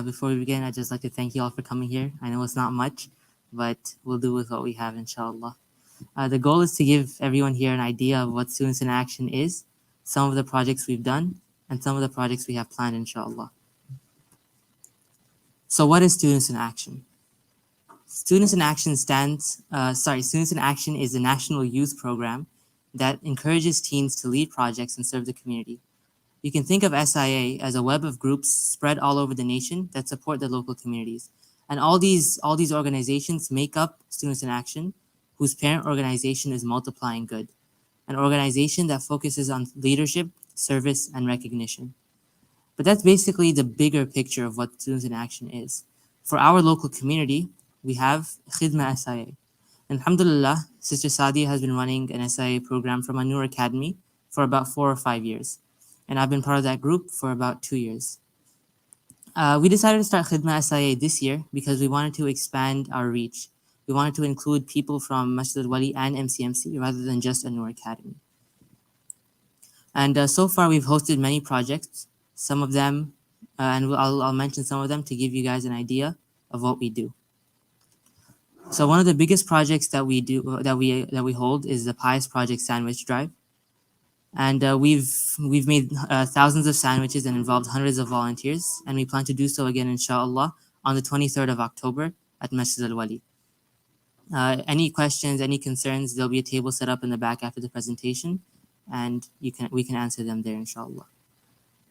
Before we begin, I'd just like to thank you all for coming here. I know it's not much, but we'll do with what we have, inshallah. The goal is to give everyone here an idea of what Students in Action is, some of the projects we've done, and some of the projects we have planned, inshallah. So what is Students in Action? Students in Action Students in Action is a national youth program that encourages teens to lead projects and serve the community. You can think of SIA as a web of groups spread all over the nation that support the local communities. And all these organizations make up Students in Action, whose parent organization is Multiplying Good, an organization that focuses on leadership, service, and recognition. But that's basically the bigger picture of what Students in Action is. For our local community, we have Khidma SIA. And alhamdulillah, Sister Sadia has been running an SIA program from a newer academy for about 4 or 5 years. And I've been part of that group for about 2 years. We decided to start Khidma SIA this year because we wanted to expand our reach. We wanted to include people from Masjid al-Wali and MCMC rather than just a newer academy. And so far, we've hosted many projects, some of them, and I'll mention some of them to give you guys an idea of what we do. So one of the biggest projects that we do that we hold is the Pious Project Sandwich Drive. And we've made thousands of sandwiches and involved hundreds of volunteers, and we plan to do so again, inshallah, on the 23rd of October at Masjid al-Wali. Any questions, any concerns, there'll be a table set up in the back after the presentation, and we can answer them there, inshallah.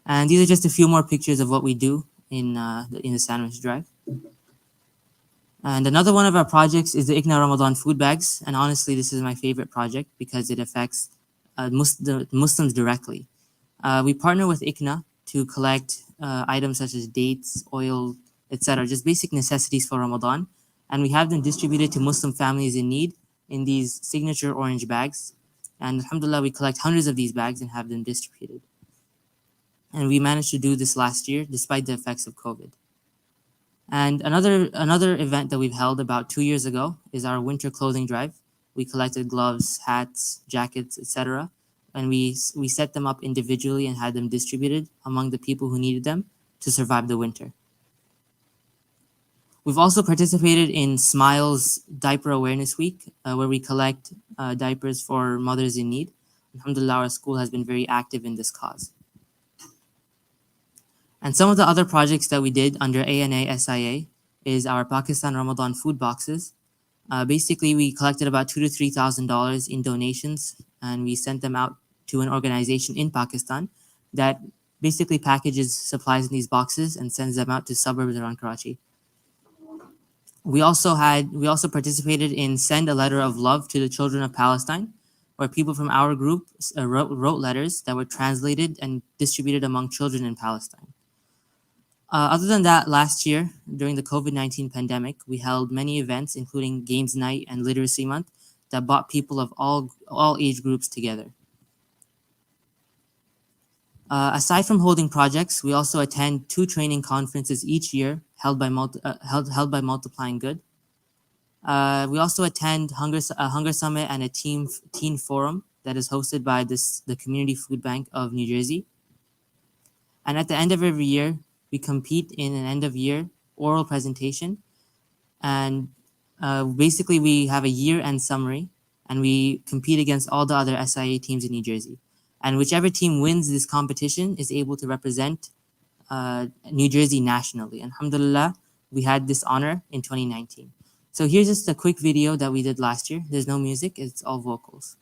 And these are just a few more pictures of what we do in the sandwich drive. And another one of our projects is the Igna Ramadan food bags, and honestly, this is my favorite project because it affects the Muslims directly. We partner with Igna to collect items such as dates, oil, etc., just basic necessities for Ramadan, and we have them distributed to Muslim families in need in these signature orange bags. And alhamdulillah, we collect hundreds of these bags and have them distributed. And we managed to do this last year despite the effects of COVID. And another event that we've held about 2 years ago is our winter clothing drive. We collected gloves, hats, jackets, etc. And we set them up individually and had them distributed among the people who needed them to survive the winter. We've also participated in Smile's Diaper Awareness Week, where we collect diapers for mothers in need. Alhamdulillah, our school has been very active in this cause. And some of the other projects that we did under ANA SIA is our Pakistan Ramadan food boxes. Basically, we collected about $2,000 to $3,000 in donations, and we sent them out to an organization in Pakistan that basically packages supplies in these boxes and sends them out to suburbs around Karachi. We also participated in Send a Letter of Love to the Children of Palestine, where people from our group wrote letters that were translated and distributed among children in Palestine. Other than that, last year, during the COVID-19 pandemic, we held many events, including Games Night and Literacy Month, that brought people of all age groups together. Aside from holding projects, we also attend 2 training conferences each year held by Multiplying Good. We also attend Hunger Summit and a teen forum that is hosted by the Community Food Bank of New Jersey. And at the end of every year, we compete in an end-of-year oral presentation. And basically, we have a year-end summary, and we compete against all the other SIA teams in New Jersey. And whichever team wins this competition is able to represent New Jersey nationally. And alhamdulillah, we had this honor in 2019. So here's just a quick video that we did last year. There's no music, it's all vocals.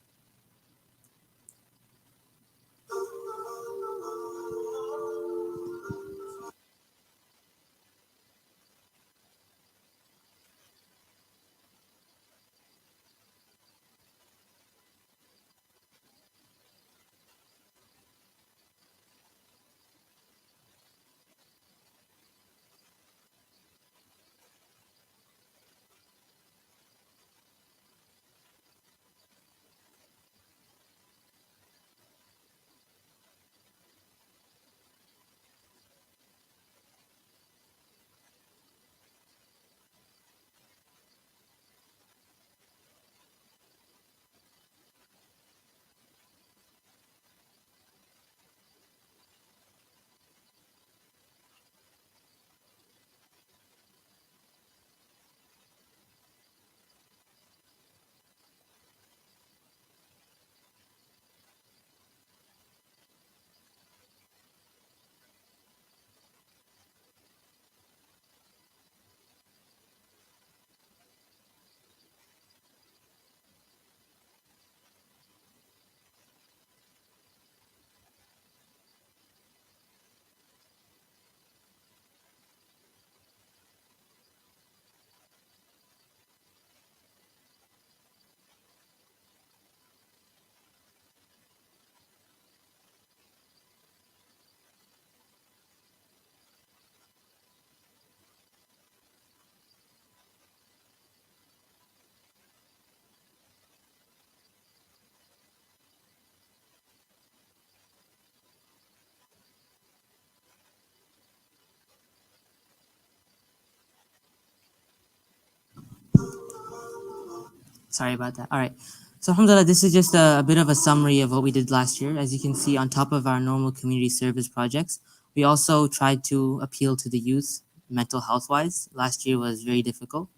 Sorry about that. All right. So, alhamdulillah, this is just a bit of a summary of what we did last year. As you can see, on top of our normal community service projects, we also tried to appeal to the youth mental health wise. Last year was very difficult,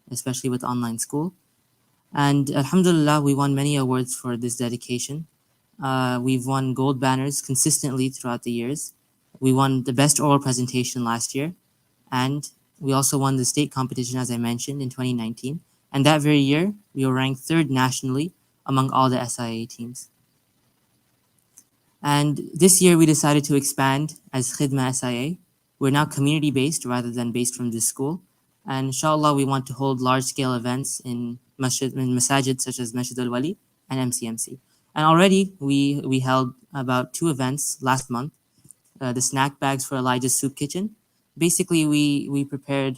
especially with online school. And alhamdulillah, we won many awards for this dedication. We've won gold banners consistently throughout the years. We won the best oral presentation last year. And we also won the state competition, as I mentioned, in 2019. And that very year, we were ranked third nationally among all the SIA teams. And this year, we decided to expand as Khidma SIA. We're now community based rather than based from this school. And inshallah, we want to hold large scale events in masajid such as Masjid al Wali and MCMC. And already, we held about 2 events last month, the snack bags for Elijah's Soup Kitchen. Basically, we prepared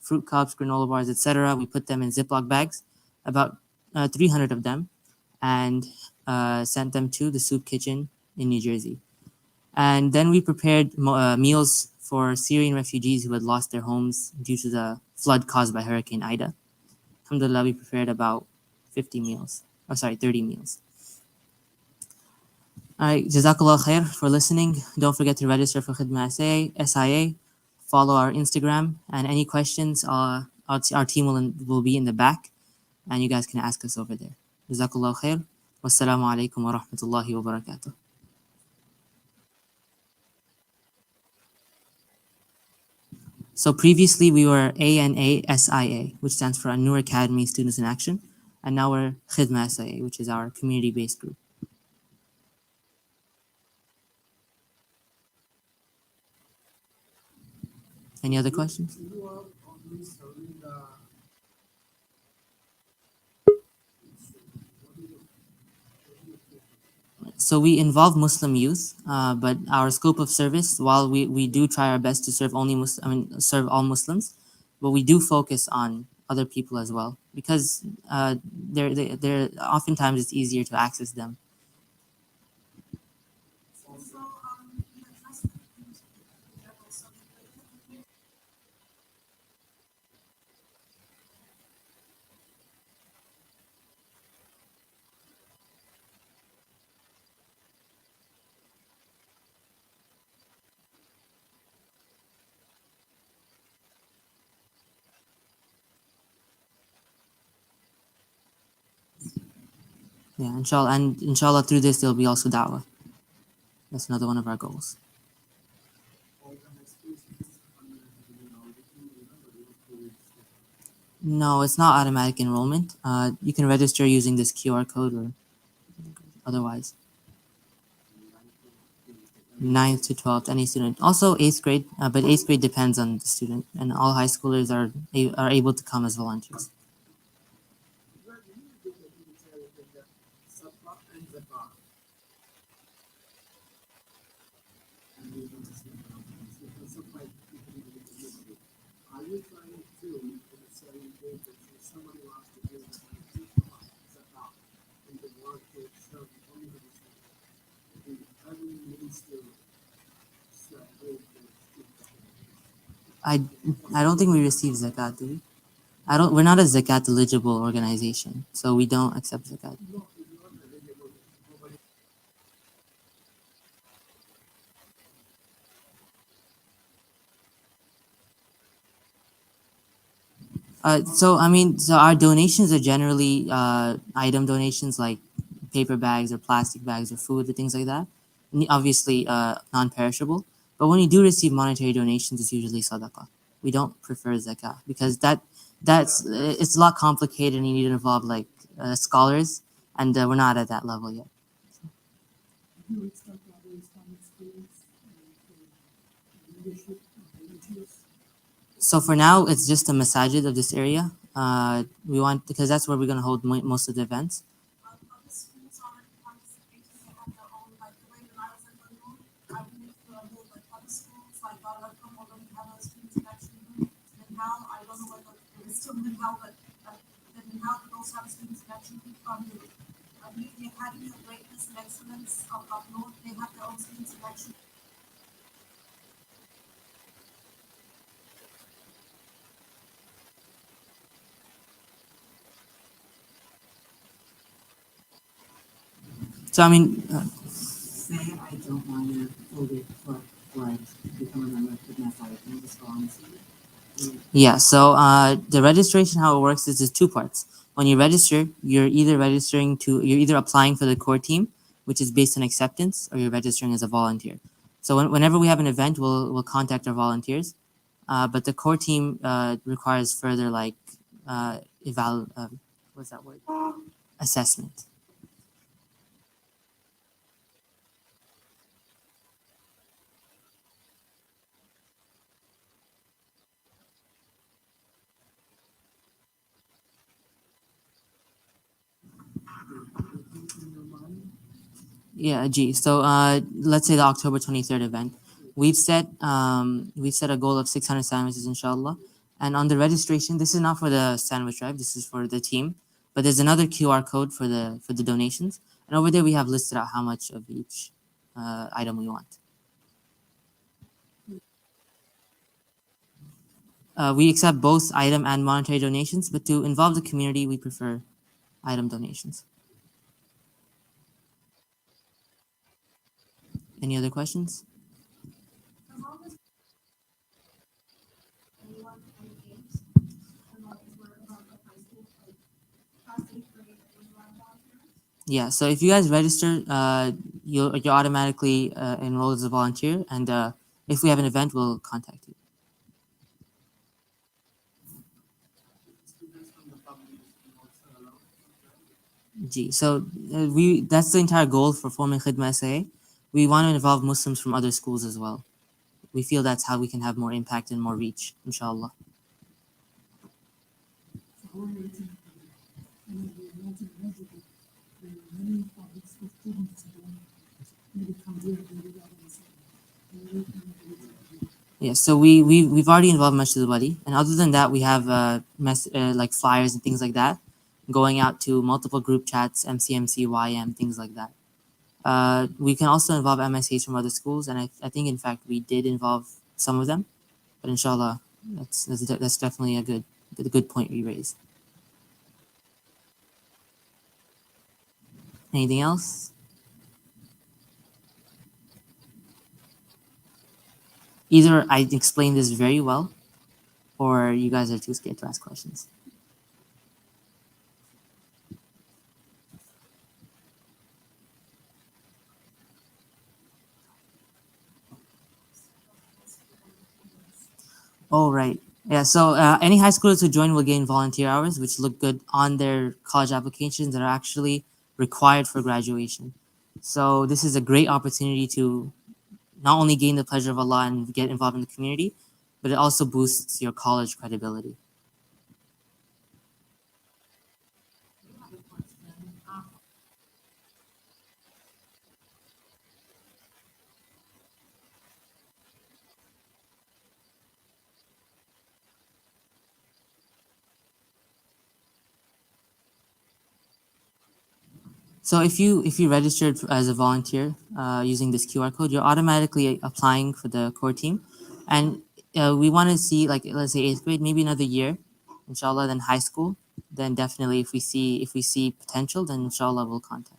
fruit cups, granola bars, etc. We put them in Ziploc bags, about 300 of them, and sent them to the soup kitchen in New Jersey. And then we prepared meals for Syrian refugees who had lost their homes due to the flood caused by Hurricane Ida. Alhamdulillah, we prepared about 50 meals. Oh, sorry, 30 meals. All right, Jazakallah khair for listening. Don't forget to register for Khidma SIA, follow our Instagram, and any questions, our team will be in the back, and you guys can ask us over there. Jazakallah khair. Wassalamu alaikum wa rahmatullahi wa barakatuh. So previously we were ANA SIA, which stands for Nur Academy Students in Action, and now we're Khidma SIA, which is our community-based group. Any other questions? So we involve Muslim youth, but our scope of service, while we do try our best to serve serve all Muslims, but we do focus on other people as well because they're oftentimes it's easier to access them. Yeah, inshallah, and inshallah through this there'll be also da'wah. That's another one of our goals. No, it's not automatic enrollment. You can register using this QR code or otherwise. 9th to 12th, any student. Also 8th grade, but 8th grade depends on the student, and all high schoolers are able to come as volunteers. I I don't think we receive zakat, do we? We're not a zakat eligible organization, so we don't accept zakat. So our donations are generally item donations like paper bags or plastic bags or food or things like that. Obviously, non-perishable. But when you do receive monetary donations, it's usually sadaqah. We don't prefer zakah because that's it's a lot complicated and you need to involve like scholars, and we're not at that level yet. So for now, it's just the masajid of this area. We want because that's where we're gonna hold most of the events. So I mean, say I don't want to hold it for become a member of Khidma SIA, can I just go on Yeah, so the registration, how it works is there's two parts. When you register, you're either applying for the core team, which is based on acceptance, or you're registering as a volunteer. So whenever we have an event, we'll contact our volunteers. But the core team requires further like what's that word? Assessment. Yeah, G. So let's say the October 23rd event. We've set a goal of 600 sandwiches, inshallah. And on the registration, this is not for the sandwich drive. This is for the team. But there's another QR code for the donations, and over there we have listed out how much of each item we want. We accept both item and monetary donations, but to involve the community, we prefer item donations. Any other questions? Yeah, so if you guys register, you're automatically enrolled as a volunteer, and if we have an event, we'll contact you. G. So we that's the entire goal for forming Khidma SIA. We want to involve Muslims from other schools as well. We feel that's how we can have more impact and more reach, inshallah. Yeah, so we've already involved Masjid al-Wali, and other than that, we have like flyers and things like that, going out to multiple group chats, MCMC, YM, things like that. We can also involve MSAs from other schools, and I think in fact we did involve some of them, but inshallah, that's definitely a good point you raised. Anything else? Either I explained this very well, or you guys are too scared to ask questions. Oh, right. Yeah, so any high schoolers who join will gain volunteer hours, which look good on their college applications that are actually required for graduation. So this is a great opportunity to not only gain the pleasure of Allah and get involved in the community, but it also boosts your college credibility. So if you registered as a volunteer using this QR code, you're automatically applying for the core team, and we want to see like let's say eighth grade, maybe another year, inshallah. Then high school, then definitely if we see potential, then inshallah we'll contact.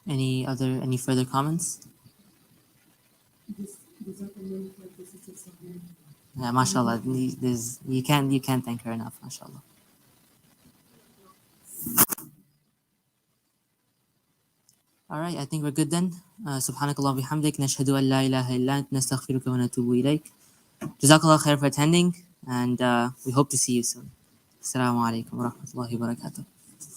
Any further comments? Yeah, mashallah. You can't thank her enough, mashallah. All right, I think we're good then. Subhanakallah bihamdik, nashhadu an la ilaha illa ant, nastaghfiruka wa natubu ilayk. Jazakallah khair for attending, and we hope to see you soon. Assalamu alaikum wa rahmatullahi wa barakatuh.